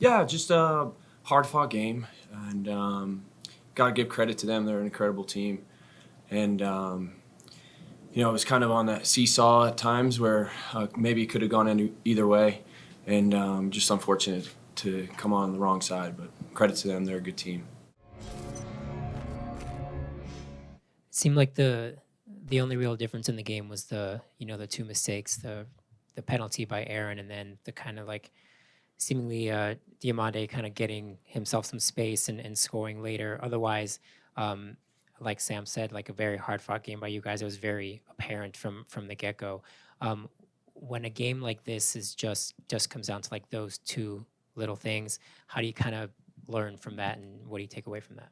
Yeah, just a hard-fought game, and got to give credit to them. They're an incredible team, and it was kind of on that seesaw at times where maybe it could have gone either way, and just unfortunate to come on the wrong side. But credit to them; they're a good team. Seemed like the only real difference in the game was the two mistakes, the penalty by Aaron, and then the kind of like seemingly Diamande kind of getting himself some space and scoring later. Otherwise, um, like Sam said, like a very hard fought game by you guys. It was very apparent from the get go. Um, when a game like this is just comes down to like those two little things, how do you kind of learn from that, and what do you take away from that?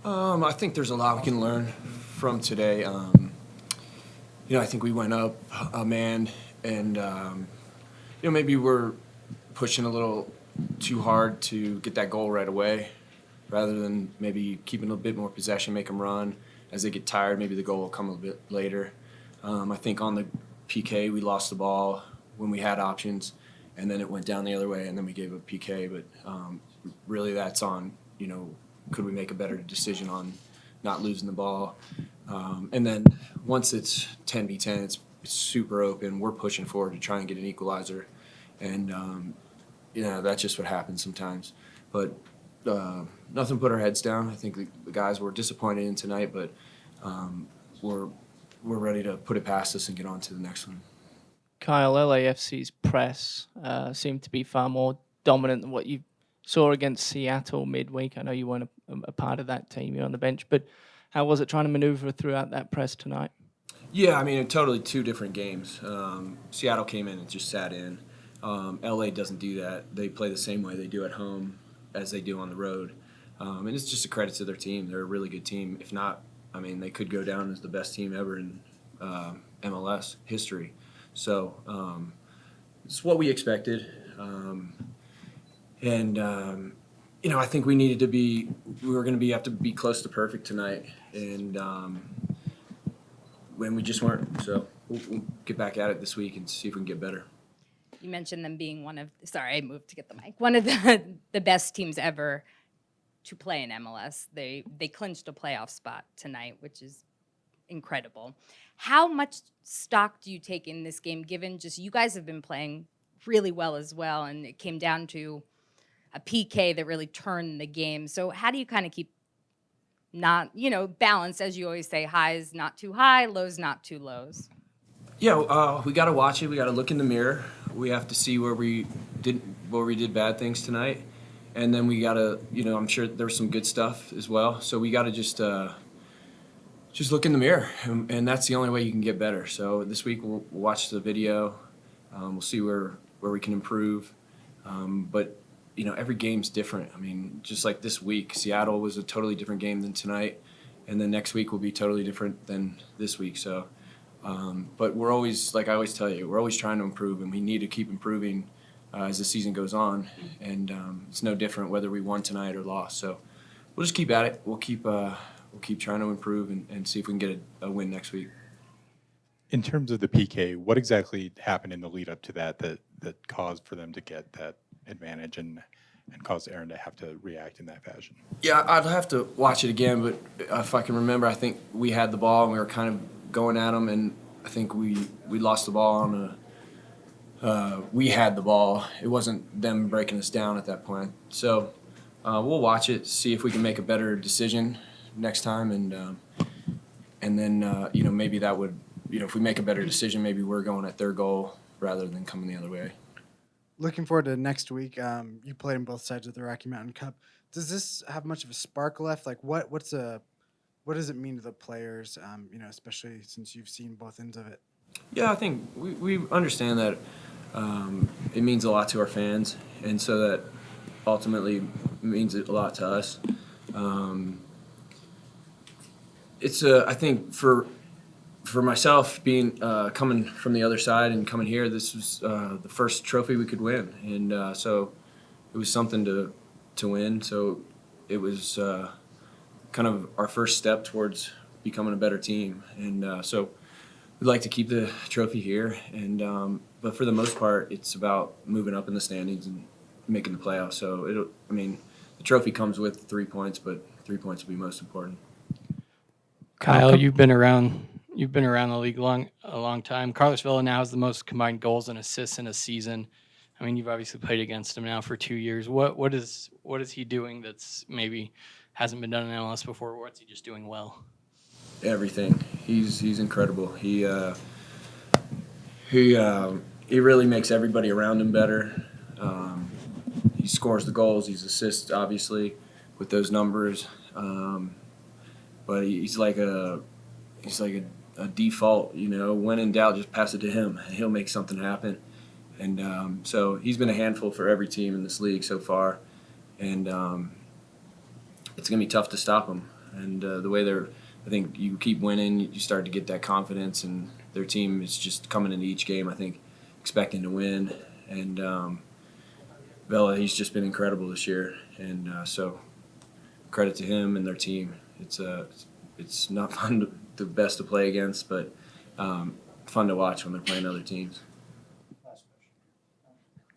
I think there's a lot we can learn from today. I think we went up a man, and maybe we're pushing a little too hard to get that goal right away, rather than maybe keeping a bit more possession, make them run. As they get tired, maybe the goal will come a bit later. I think on the PK, we lost the ball when we had options, and then it went down the other way, and then we gave a PK. But really, that's on, could we make a better decision on not losing the ball? And then once it's 10v10, it's super open. We're pushing forward to try and get an equalizer. And, that's just what happens sometimes. But nothing put our heads down. I think the guys were disappointed in tonight, but we're ready to put it past us and get on to the next one. Kyle, LAFC's press seemed to be far more dominant than what you saw against Seattle midweek. I know you weren't a part of that team, you're on the bench, but how was it trying to maneuver throughout that press tonight? Yeah, I mean, totally two different games. Seattle came in and just sat in. LA doesn't do that. They play the same way they do at home as they do on the road. And it's just a credit to their team. They're a really good team. If not, I mean, they could go down as the best team ever in MLS history. So it's what we expected. I think we were going to have to be close to perfect tonight. And when we just weren't. So we'll get back at it this week and see if we can get better. You mentioned them being I moved to get the mic, one of the best teams ever to play in MLS. They clinched a playoff spot tonight, which is incredible. How much stock do you take in this game, given just you guys have been playing really well as well, and it came down to a PK that really turned the game. So how do you kind of keep balanced, as you always say, highs not too high, lows not too lows? Yeah, we got to watch it. We got to look in the mirror. We have to see where we did bad things tonight, and then we got to, I'm sure there was some good stuff as well. So we got to just look in the mirror, and that's the only way you can get better. So this week we'll watch the video. We'll see where we can improve. But every game's different. I mean, just like this week, Seattle was a totally different game than tonight, and then next week will be totally different than this week. So. But we're always, like I always tell you, we're always trying to improve, and we need to keep improving as the season goes on. And it's no different whether we won tonight or lost. So we'll just keep at it. We'll keep trying to improve and see if we can get a win next week. In terms of the PK, what exactly happened in the lead up to that caused for them to get that advantage and caused Aaron to have to react in that fashion? Yeah, I'd have to watch it again, but if I can remember, I think we had the ball and we were kind of going at them, and I think we lost the ball on we had the ball. It wasn't them breaking us down at that point. So we'll watch it, see if we can make a better decision next time, and then maybe that would, if we make a better decision, maybe we're going at their goal rather than coming the other way. Looking forward to next week. You played on both sides of the Rocky Mountain Cup. Does this have much of a spark left? Like, what does it mean to the players, especially since you've seen both ends of it? Yeah, I think we understand that it means a lot to our fans, and so that ultimately means a lot to us. I think for myself, being coming from the other side and coming here, this was the first trophy we could win, and so it was something to win. So it was kind of our first step towards becoming a better team, and so we'd like to keep the trophy here. And but for the most part, it's about moving up in the standings making the playoffs. So the trophy comes with 3 points, but 3 points will be most important. Kyle, you've been around the league a long time. Carlos Vela now has the most combined goals and assists in a season. I mean, you've obviously played against him now for 2 years. What is he doing that's maybe hasn't been done in MLS before? What's he just doing well? Everything. He's incredible. He really makes everybody around him better. He scores the goals. He's assists, obviously, with those numbers. But he's like a default. When in doubt, just pass it to him. He'll make something happen. And so he's been a handful for every team in this league so far. And it's gonna be tough to stop him. And the way I think you keep winning, you start to get that confidence, and their team is just coming into each game, I think, expecting to win. And Vela, he's just been incredible this year, and so credit to him and their team. It's not the best to play against, but fun to watch when they're playing other teams.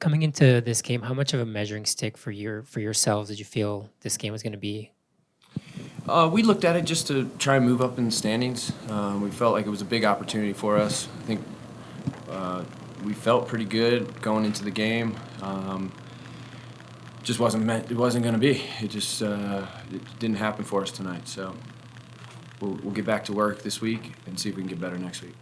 Coming into this game, how much of a measuring stick for yourselves did you feel this game was going to be? We looked at it just to try and move up in the standings. We felt like it was a big opportunity for us. I think we felt pretty good going into the game. Just wasn't going to be. It just it didn't happen for us tonight. So we'll get back to work this week and see if we can get better next week.